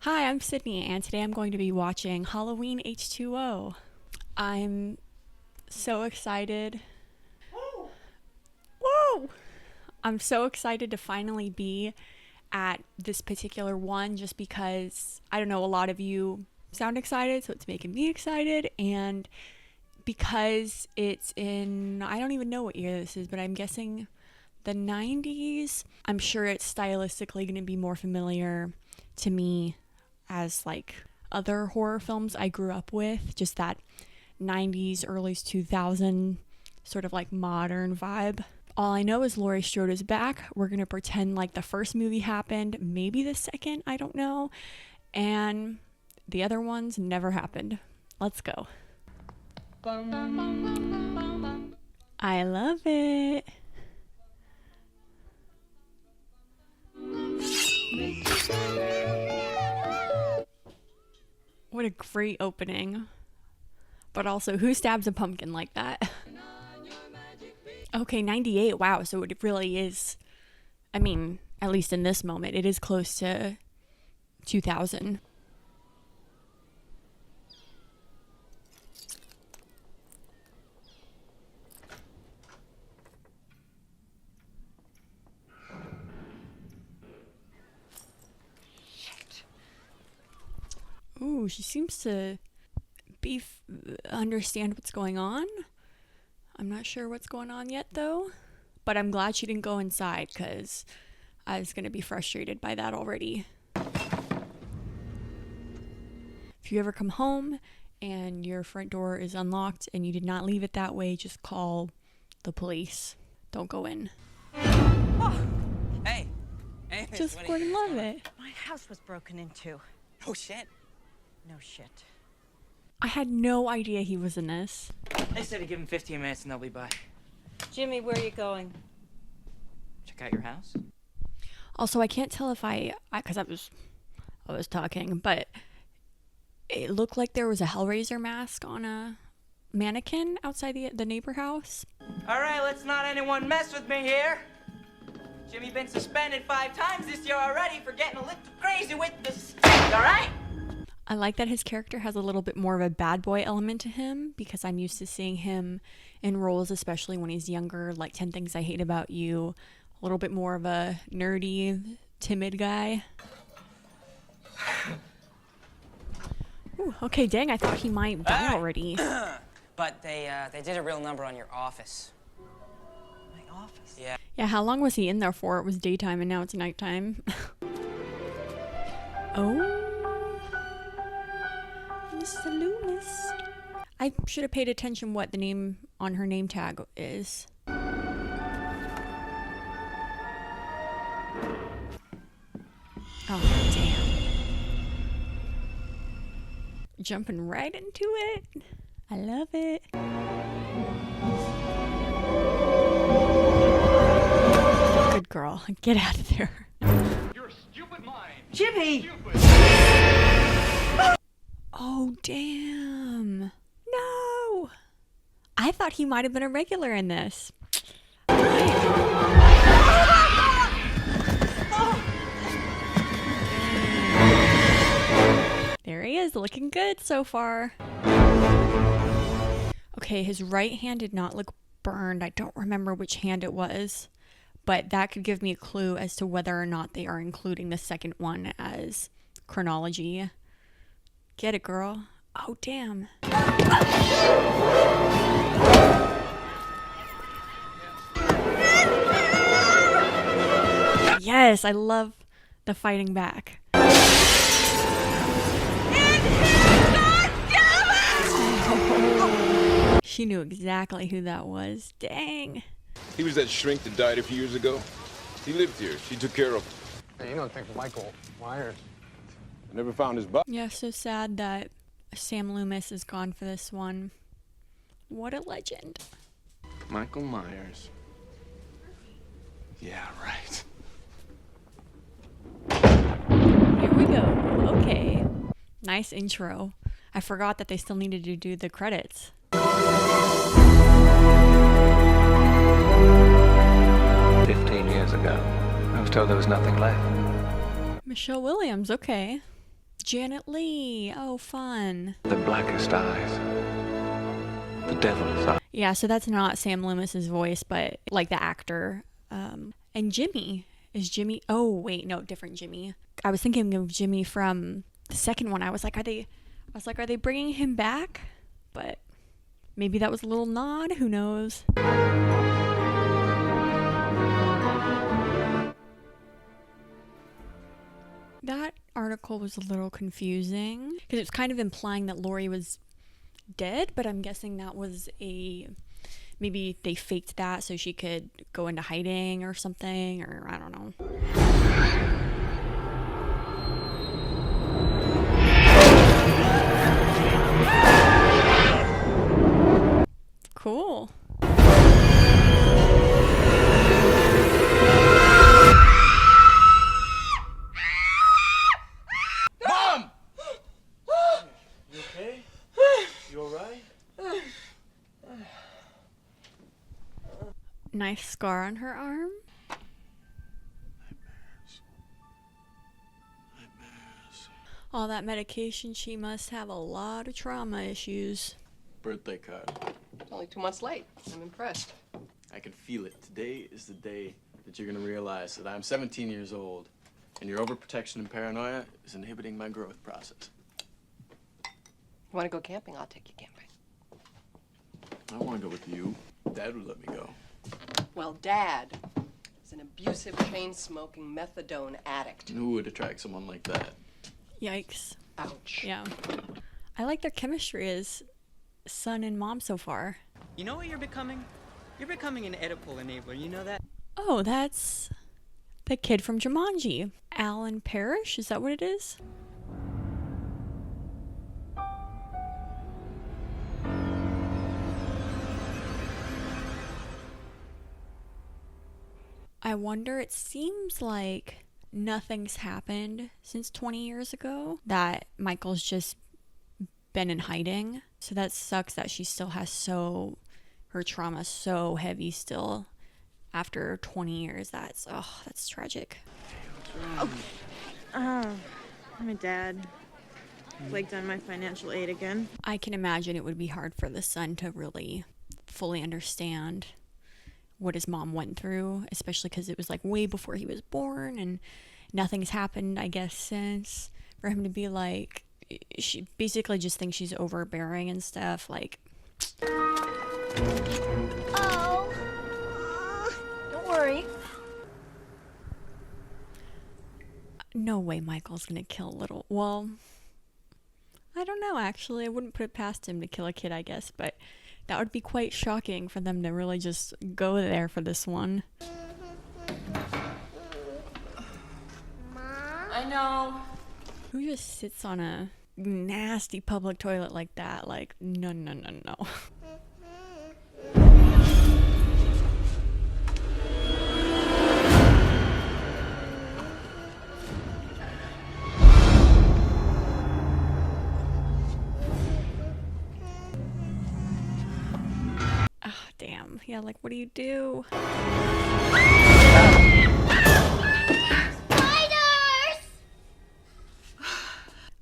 Hi, I'm Sydney, and today I'm going to be watching Halloween H20. I'm so excited. Whoa! I'm so excited to finally be at this particular one just because, I don't know, a lot of you sound excited, so it's making me excited, and because it's in, I don't even know what year this is, but I'm guessing the 90s. I'm sure it's stylistically going to be more familiar to me as like other horror films I grew up with, just that 90s, early 2000 sort of like modern vibe. All I know is Laurie Strode is back. We're going to pretend like the first movie happened, maybe the second, I don't know, and the other ones never happened. Let's go. I love it. What a great opening. But also, who stabs a pumpkin like that? Okay, 98. Wow, so it really is, I mean, at least in this moment, it is close to 2000. Ooh, she seems to understand what's going on. I'm not sure what's going on yet, though. But I'm glad she didn't go inside, because I was going to be frustrated by that already. If you ever come home and your front door is unlocked and you did not leave it that way, just call the police. Don't go in. Oh. Hey. Hey, Just Gordon Levitt. My house was broken into. Oh, shit. No shit. I had no idea he was in this. They said to give them 15 minutes and they'll be by. Jimmy, where are you going? Check out your house. Also, I can't tell if because I was talking, but it looked like there was a Hellraiser mask on a mannequin outside the neighbor house. All right, let's not anyone mess with me here. Jimmy been suspended 5 times this year already for getting a little crazy with the stick, all right? I like that his character has a little bit more of a bad boy element to him, because I'm used to seeing him in roles, especially when he's younger, like 10 Things I Hate About You, a little bit more of a nerdy, timid guy. Ooh, okay, dang, I thought he might die already. But they did a real number on your office. My office? Yeah. Yeah, how long was he in there for? It was daytime and now it's nighttime. Oh. Mr. Loomis. I should have paid attention what the name on her name tag is. Oh, damn. Jumping right into it. I love it. Good girl. Get out of there. Your stupid mind. Jimmy! Stupid. Oh, damn. No. I thought he might have been a regular in this. There he is, looking good so far. Okay, his right hand did not look burned. I don't remember which hand it was, but that could give me a clue as to whether or not they are including the second one as chronology. Get it, girl. Oh, damn. Yes, I love the fighting back. She knew exactly who that was. Dang. He was that shrink that died a few years ago. He lived here. She took care of him. Hey, you don't think Michael Myers? I never found his body. Yeah, so sad that Sam Loomis is gone for this one. What a legend. Michael Myers. Yeah, right. Here we go. Okay. Nice intro. I forgot that they still needed to do the credits. 15 years ago. I was told there was nothing left. Michelle Williams, okay. Janet Leigh. Oh, fun. The blackest eyes. The devil's eyes. Yeah, so that's not Sam Loomis's voice, but like the actor. And Jimmy. Is Jimmy... Oh, wait, no, different Jimmy. I was thinking of Jimmy from the second one. I was like, are they bringing him back? But maybe that was a little nod. Who knows? That article was a little confusing because it was kind of implying that Lori was dead, but I'm guessing that was maybe they faked that so she could go into hiding or something, or I don't know. Cool. Mom! You okay? You alright? Nice scar on her arm. All that medication, she must have a lot of trauma issues. Birthday card. Only 2 months late. I'm impressed. I can feel it. Today is the day that you're gonna realize that I'm 17 years old and your overprotection and paranoia is inhibiting my growth process. You want to go camping? I'll take you camping. I wanna go with you. Dad would let me go. Well, Dad is an abusive, chain-smoking, methadone addict. Who would attract someone like that? Yikes. Ouch. Yeah. I like their chemistry as son and mom so far. You know what you're becoming? You're becoming an Oedipal enabler, you know that? Oh, that's the kid from Jumanji. Alan Parrish, is that what it is? I wonder, it seems like nothing's happened since 20 years ago, that Michael's just been in hiding. So that sucks that she still has her trauma so heavy still after 20 years. That's tragic. My dad flaked on my financial aid again. I can imagine it would be hard for the son to really fully understand what his mom went through, especially because it was like way before he was born and nothing's happened, I guess, since. For him to be like, she basically just thinks she's overbearing and stuff, like. Oh. Don't worry. No way Michael's gonna kill little. Well, I don't know, actually. I wouldn't put it past him to kill a kid, I guess, but that would be quite shocking for them to really just go there for this one. I know. Who just sits on a nasty public toilet like that? Like, no. Ah, damn. Yeah, like, what do you do?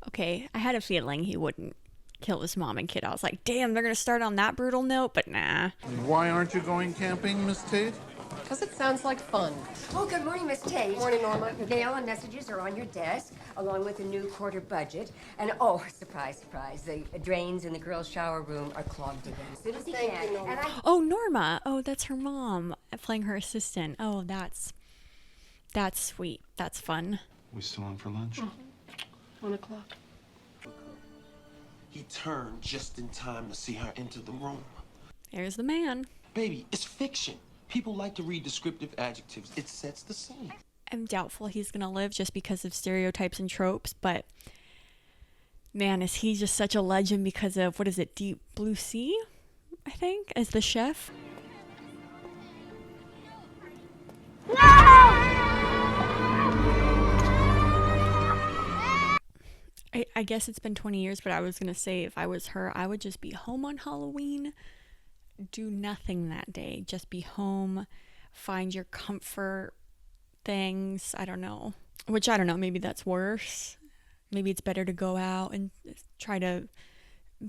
Okay, I had a feeling he wouldn't kill his mom and kid. I was like, damn, they're gonna start on that brutal note, but nah. Why aren't you going camping, Miss Tate? Because it sounds like fun. Oh, good morning, Miss Tate. Morning, Norma. Mail and messages are on your desk, along with the new quarter budget. And oh, surprise, surprise, the drains in the girls' shower room are clogged again. As soon as he Thank can. you, Norma. And Oh, Norma. Oh, that's her mom playing her assistant. Oh, that's sweet. That's fun. We still on for lunch? 1 o'clock. He turned just in time to see her enter the room. There's the man. Baby, it's fiction. People like to read descriptive adjectives. It sets the scene. I'm doubtful he's gonna live just because of stereotypes and tropes, but man, is he just such a legend because of, what is it, Deep Blue Sea, I think, as the chef? I guess it's been 20 years, but I was gonna say if I was her, I would just be home on Halloween, do nothing that day, just be home, find your comfort things. I don't know, maybe that's worse maybe it's better to go out and try to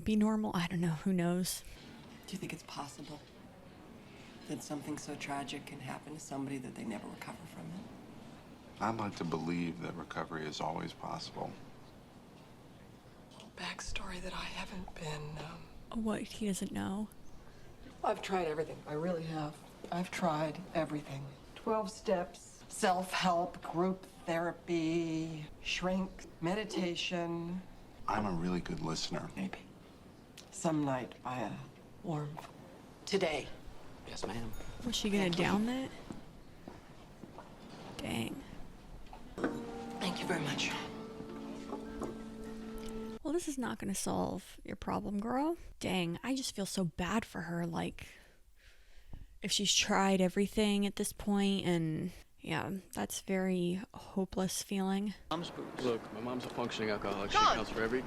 be normal. I don't know. Who knows? Do you think it's possible that something so tragic can happen to somebody that they never recover from it? I'd like to believe that recovery is always possible. Backstory that I haven't been, What he doesn't know. I've tried everything. I really have. I've tried everything. 12 steps, self-help, group therapy, shrink, meditation. I'm a really good listener. Maybe. Some night by a warm... Today. Yes, ma'am. Was she gonna down that? Dang. Thank you very much. Well, this is not gonna solve your problem, girl. Dang, I just feel so bad for her. Like, if she's tried everything at this point, and yeah, that's very hopeless feeling. Look, my mom's a functioning alcoholic. She accounts for every...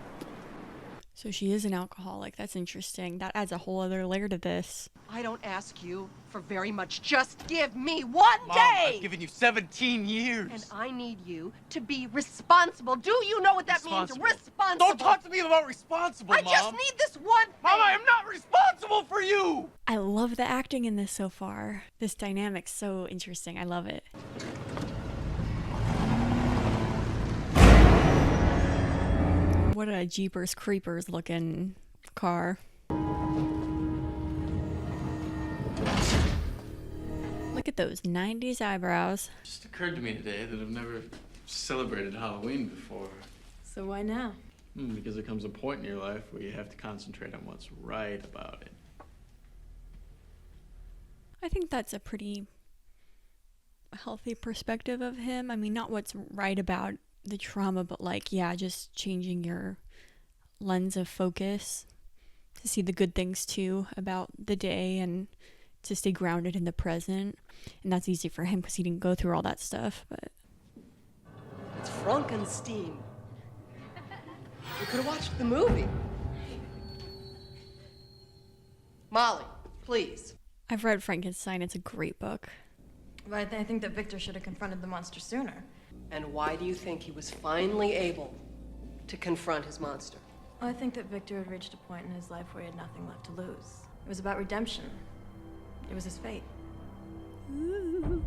So she is an alcoholic. That's interesting. That adds a whole other layer to this. I don't ask you for very much. Just give me one Mom, day! I've given you 17 years. And I need you to be responsible. Do you know what that means? Responsible. Don't talk to me about responsible, I Mom. just need this one thing. Mom, I am not responsible for you! I love the acting in this so far. This dynamic's so interesting. I love it. What a Jeepers Creepers looking car. Look at those 90s eyebrows. It just occurred to me today that I've never celebrated Halloween before. So why now? Because there comes a point in your life where you have to concentrate on what's right about it. I think that's a pretty healthy perspective of him. I mean, not what's right about the trauma, but like, yeah, just changing your lens of focus to see the good things too about the day and to stay grounded in the present. And that's easy for him because he didn't go through all that stuff. But It's Frankenstein. We could have watched the movie. Molly, please. I've read Frankenstein. It's a great book. But I think that Victor should have confronted the monster sooner. And why do you think he was finally able to confront his monster? Well, I think that Victor had reached a point in his life where he had nothing left to lose. It was about redemption. It was his fate. Ooh.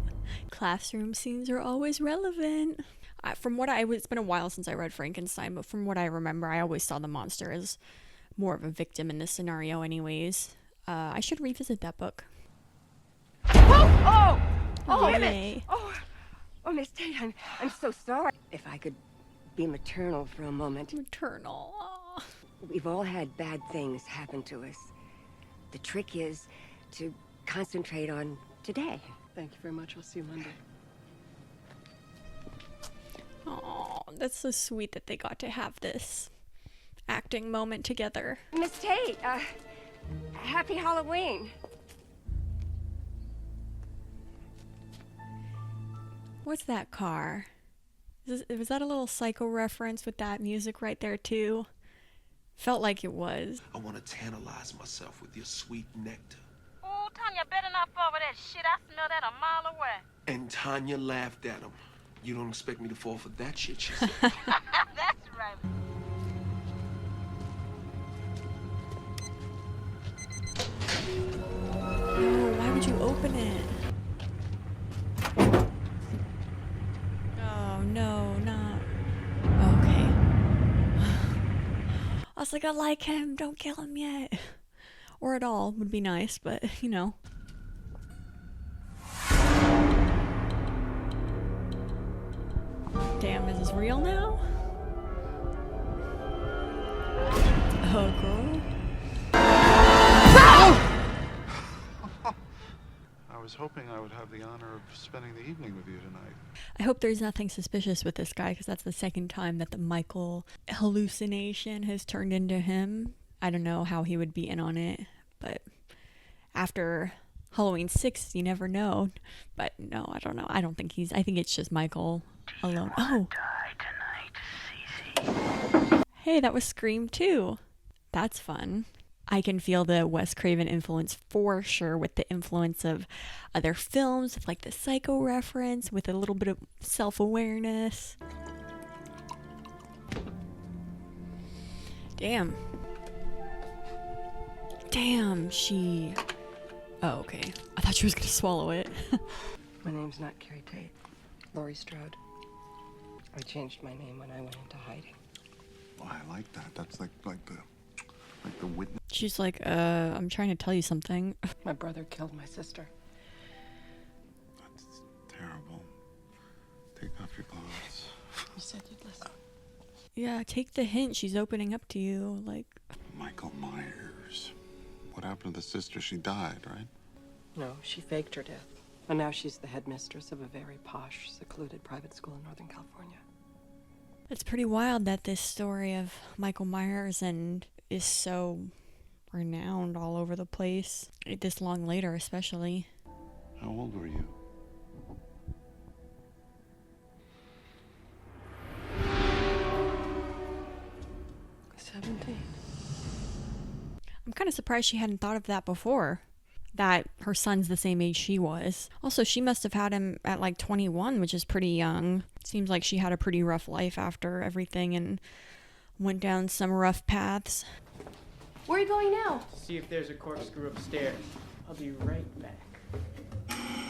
Classroom scenes are always relevant. It's been a while since I read Frankenstein, but from what I remember, I always saw the monster as more of a victim in this scenario anyways. I should revisit that book. Oh, wait a Yay. minute. Oh, Miss Tate, I'm so sorry. If I could be maternal for a moment. Maternal. Aw. We've all had bad things happen to us. The trick is to concentrate on today. Thank you very much. I'll see you Monday. Oh, that's so sweet that they got to have this acting moment together. Miss Tate, happy Halloween. What's that car? Was that a little Psycho reference with that music right there too? Felt like it was. I want to tantalize myself with your sweet nectar. Oh, Tanya, better not fall for that shit. I smell that a mile away. And Tanya laughed at him. You don't expect me to fall for that shit, she said. That's right. No, why would you open it? Oh, no, not. Okay. I was like, I like him. Don't kill him yet. Or at all would be nice, but, you know. Damn, is this real now? Oh, girl. I was hoping I would have the honor of spending the evening with you tonight. I hope there's nothing suspicious with this guy, because that's the second time that the Michael hallucination has turned into him. I don't know how he would be in on it, but after Halloween 6, you never know. But no, I don't know. I think it's just Michael alone. Oh. Hey, that was Scream 2. That's fun. I can feel the Wes Craven influence for sure, with the influence of other films, with like the Psycho reference, with a little bit of self-awareness. Damn. Damn, she... Oh, okay. I thought she was gonna swallow it. My name's not Carrie Tate. Laurie Strode. I changed my name when I went into hiding. Well, I like that. That's like the witness. She's like, I'm trying to tell you something. My brother killed my sister. That's terrible. Take off your clothes. You said you'd listen. Yeah, take the hint. She's opening up to you. Like, Michael Myers. What happened to the sister? She died, right? No, she faked her death. And now she's the headmistress of a very posh, secluded private school in Northern California. it's pretty wild that this story of Michael Myers and is so renowned all over the place. This long later, especially. How old were you? I'm kind of surprised she hadn't thought of that before. That her son's the same age she was. Also, she must have had him at like 21, which is pretty young. Seems like she had a pretty rough life after everything and went down some rough paths. Where are you going now? See if there's a corkscrew upstairs. I'll be right back.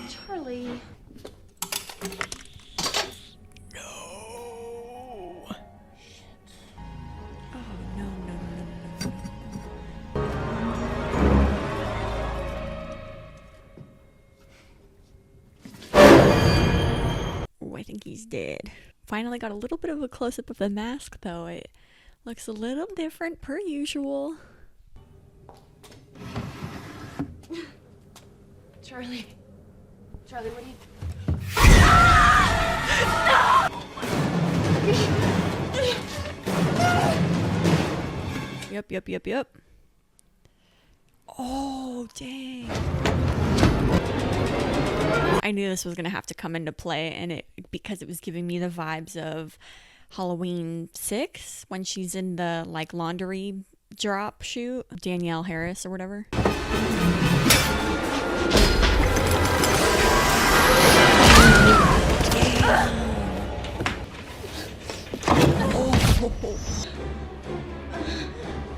Charlie. Oh, I think he's dead. Finally got a little bit of a close-up of the mask, though. It looks a little different per usual. Charlie. Charlie, what are you... Yep. Oh, dang. I knew this was going to have to come into play, and because it was giving me the vibes of Halloween 6 when she's in the like laundry drop shoot, Danielle Harris or whatever. Oh.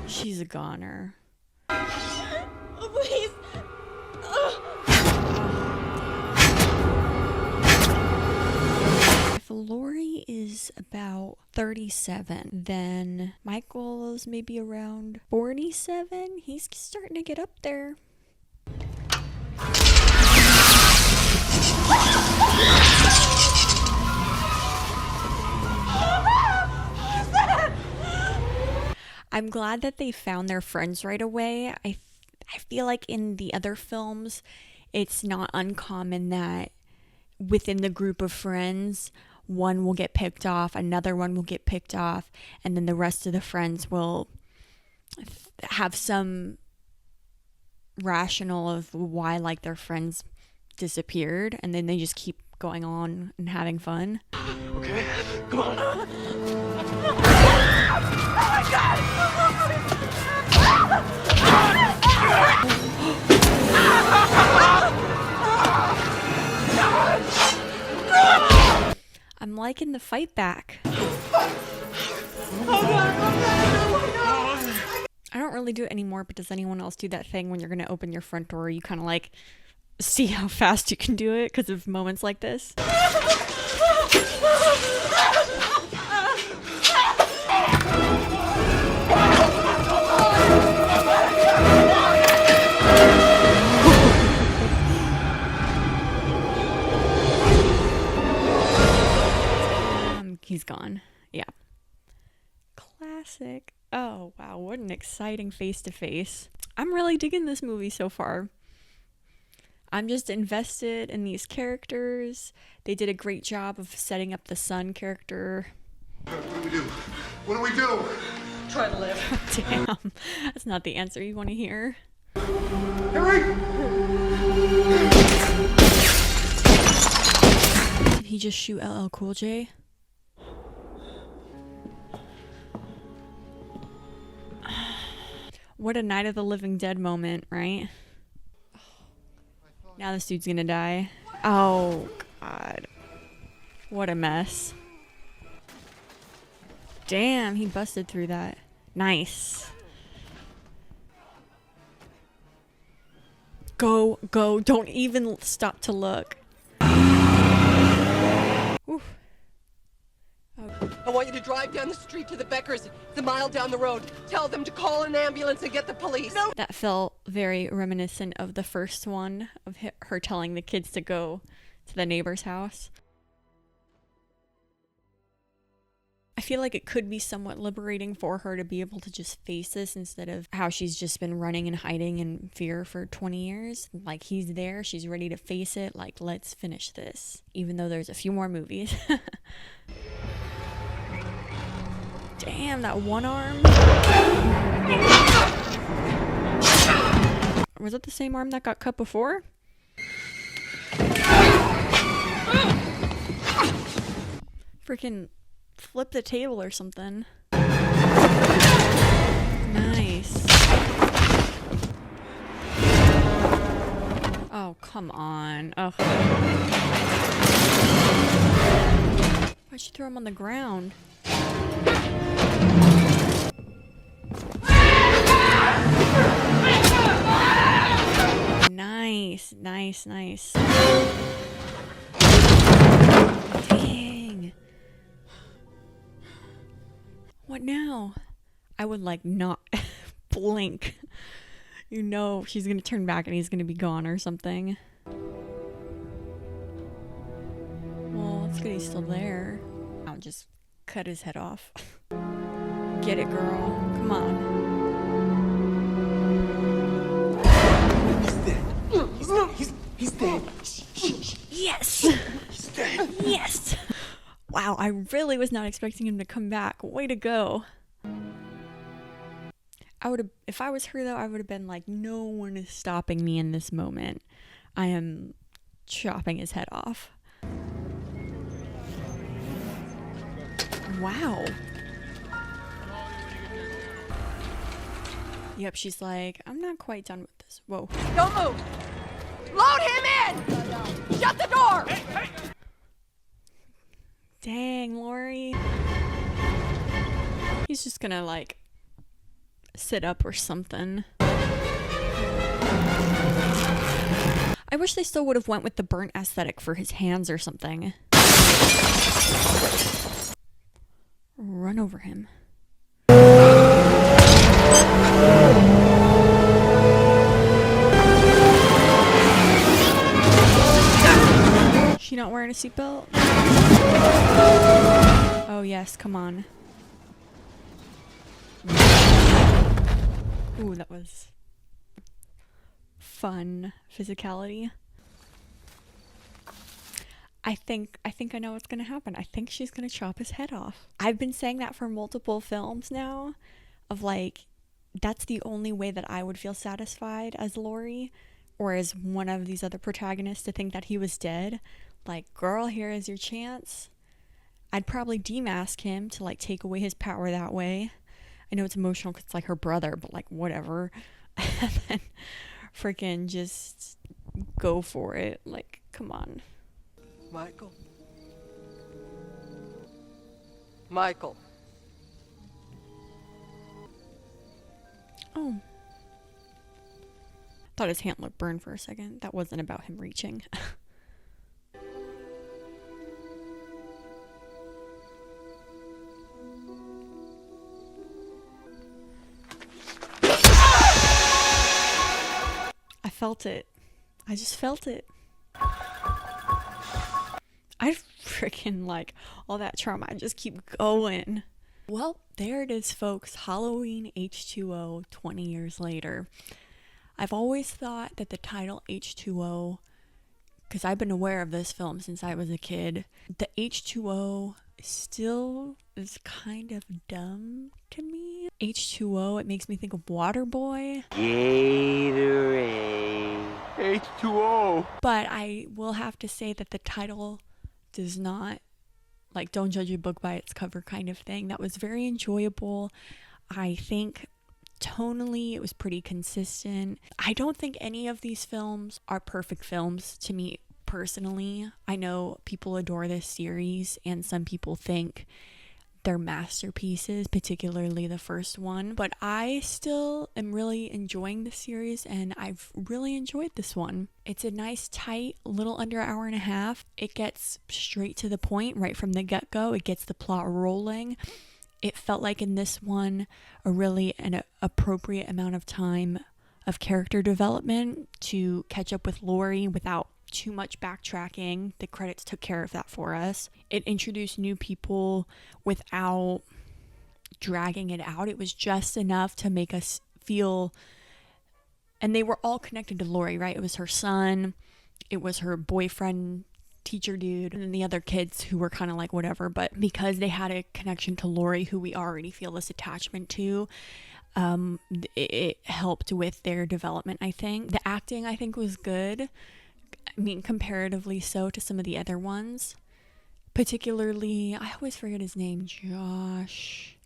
She's a goner. Oh, please. If Lori is about 37, then Michael's maybe around 47. He's starting to get up there. I'm glad that they found their friends right away. I feel like in the other films, it's not uncommon that within the group of friends, one will get picked off, another one will get picked off, and then the rest of the friends will have some rationale of why like their friends disappeared, and then they just keep going on and having fun. Okay, come on. Oh my God! I'm liking the fight back. I don't really do it anymore, but does anyone else do that thing when you're going to open your front door? You kind of like see how fast you can do it because of moments like this. He's gone. Yeah. Classic. Oh, wow. What an exciting face-to-face. I'm really digging this movie so far. I'm just invested in these characters. They did a great job of setting up the son character. What do we do? What do we do? Try to live. Damn. That's not the answer you want to hear. Harry! Did he just shoot LL Cool J? What a Night of the Living Dead moment, right? Now this dude's gonna die. Oh, God. What a mess. Damn, he busted through that. Nice. Go, go. Don't even stop to look. Oof. I want you to drive down the street to the Beckers. It's a mile down the road. Tell them to call an ambulance and get the police. No. That felt very reminiscent of the first one, of her telling the kids to go to the neighbor's house. I feel like it could be somewhat liberating for her to be able to just face this instead of how she's just been running and hiding in fear for 20 years. Like, he's there, she's ready to face it. Like, let's finish this. Even though there's a few more movies. Damn, that one arm. Was it the same arm that got cut before? Freaking flip the table or something. Nice. Oh, come on. Oh. Why'd she throw him on the ground? Nice, nice, nice. Dang. What now? I would like not blink. You know she's gonna turn back and he's gonna be gone or something. Well, it's good he's still there. I'll just cut his head off. Get it, girl. Come on. He's dead. Yes! He's dead. Yes! Wow, I really was not expecting him to come back. Way to go. If I was her though, I would have been like, no one is stopping me in this moment. I am chopping his head off. Wow. Yep, she's like, I'm not quite done with this. Whoa. Don't move. Load him in. Shut the door. Dang, Lori. He's just gonna like sit up or something. I wish they still would have went with the burnt aesthetic for his hands or something. Run over him. She not wearing a seatbelt? Oh yes, come on. Ooh, that was fun physicality. I think I know what's gonna happen. I think she's gonna chop his head off. I've been saying that for multiple films now, of like, that's the only way that I would feel satisfied as Lori or as one of these other protagonists, to think that he was dead. Like, girl, here is your chance. I'd probably demask him to like take away his power that way. I know it's emotional because it's like her brother, but like whatever. And then freaking just go for it. Like, come on. Michael. Michael. Oh. Thought his hand looked burned for a second. That wasn't about him reaching. I felt it. I just felt it. I freaking like all that trauma. I just keep going. Well, there it is, folks. Halloween H20 20 years later. I've always thought that the title H2O, because I've been aware of this film since I was a kid, the H2O still is kind of dumb to me. H2O, it makes me think of Waterboy. Gatorade. H2O. But I will have to say that the title does not, like, don't judge a book by its cover kind of thing. That was very enjoyable. I think tonally it was pretty consistent. I don't think any of these films are perfect films to me personally. I know people adore this series and some people think their masterpieces, particularly the first one. But I still am really enjoying the series, and I've really enjoyed this one. It's a nice, tight, little under an hour and a half. It gets straight to the point right from the get-go. It gets the plot rolling. It felt like in this one, an appropriate amount of time of character development to catch up with Laurie without too much backtracking. The credits took care of that for us. It introduced new people without dragging it out. It was just enough to make us feel, and they were all connected to Laurie, right? It was her son, it was her boyfriend, teacher dude, and then the other kids who were kind of like whatever, but because they had a connection to Laurie, who we already feel this attachment to, it helped with their development. I think the acting, I think, was good. I mean, comparatively so to some of the other ones. Particularly, I always forget his name, Josh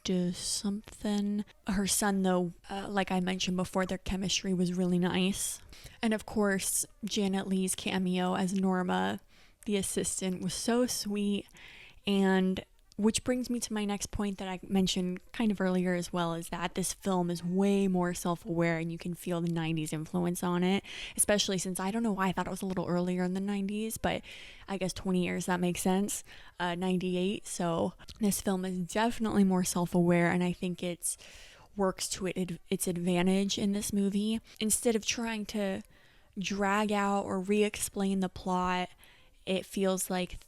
does something. Her son, though, like I mentioned before, their chemistry was really nice. And of course, Janet Leigh's cameo as Norma, the assistant, was so sweet. And which brings me to my next point that I mentioned kind of earlier as well, is that this film is way more self-aware, and you can feel the 90s influence on it, especially since I don't know why I thought it was a little earlier in the 90s, but I guess 20 years, that makes sense. 98. So this film is definitely more self-aware, and I think it's works to its advantage in this movie. Instead of trying to drag out or re-explain the plot, it feels like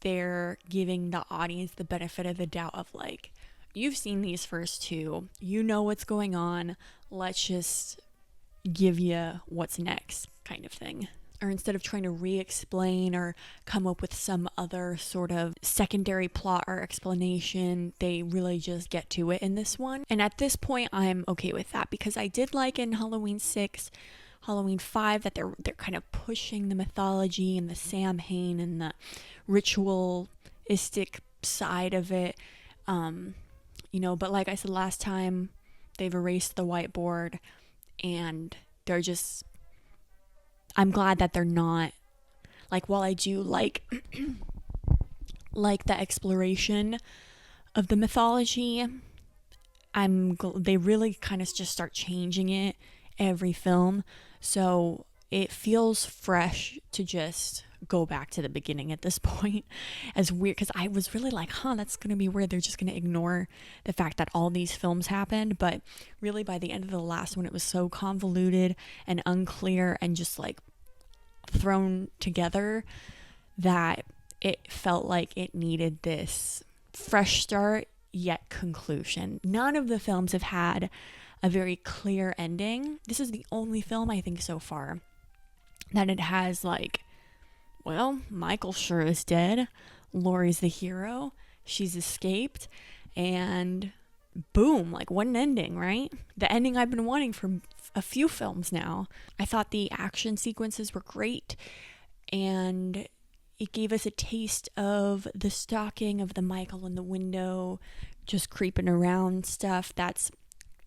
they're giving the audience the benefit of the doubt of like, you've seen these first two, you know what's going on, let's just give you what's next kind of thing. Or instead of trying to re-explain or come up with some other sort of secondary plot or explanation, they really just get to it in this one. And at this point, I'm okay with that, because I did like in Halloween 6, Halloween 5, that they're kind of pushing the mythology and the Samhain and the ritualistic side of it. But like I said last time, they've erased the whiteboard, and they're just, I'm glad that they're not, like, while I do like the exploration of the mythology, they really kind of just start changing it every film. So it feels fresh to just go back to the beginning at this point. As weird, because I was really like, that's going to be weird. They're just going to ignore the fact that all these films happened. But really, by the end of the last one, it was so convoluted and unclear and just like thrown together that it felt like it needed this fresh start yet conclusion. None of the films have had a very clear ending. This is the only film, I think, so far that it has like, well, Michael sure is dead, Laurie's the hero, she's escaped, and boom, like, what an ending, right? The ending I've been wanting for a few films now. I thought the action sequences were great, and it gave us a taste of the stalking of the Michael in the window, just creeping around stuff. That's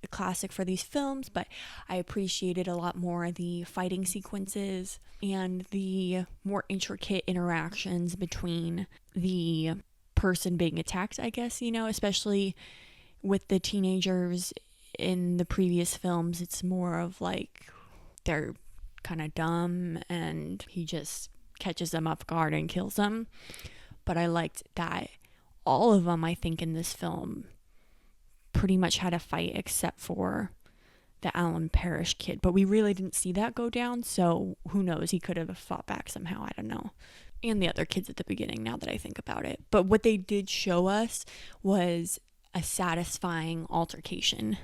a classic for these films, but I appreciated a lot more the fighting sequences and the more intricate interactions between the person being attacked, I guess, especially with the teenagers in the previous films. It's more of like they're kind of dumb and he just catches them off guard and kills them. But I liked that all of them, I think, in this film pretty much had a fight except for the Alan Parrish kid. But we really didn't see that go down, so who knows? He could have fought back somehow, I don't know. And the other kids at the beginning, now that I think about it. But what they did show us was a satisfying altercation.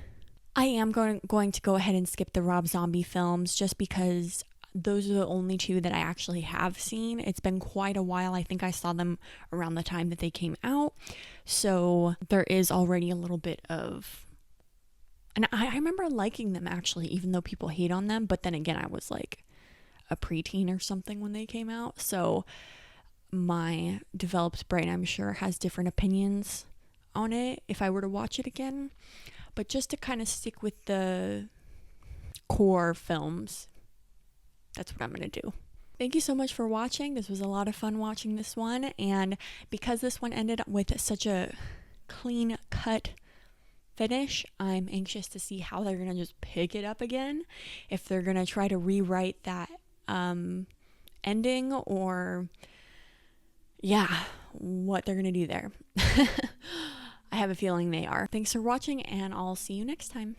I am going to go ahead and skip the Rob Zombie films just because those are the only two that I actually have seen. It's been quite a while. I think I saw them around the time that they came out. So there is already a little bit of... And I remember liking them, actually, even though people hate on them. But then again, I was like a preteen or something when they came out. So my developed brain, I'm sure, has different opinions on it if I were to watch it again. But just to kind of stick with the core films, that's what I'm going to do. Thank you so much for watching. This was a lot of fun watching this one, and because this one ended with such a clean cut finish, I'm anxious to see how they're gonna just pick it up again, if they're gonna try to rewrite that ending, or yeah, what they're gonna do there. I have a feeling they are. Thanks for watching, and I'll see you next time.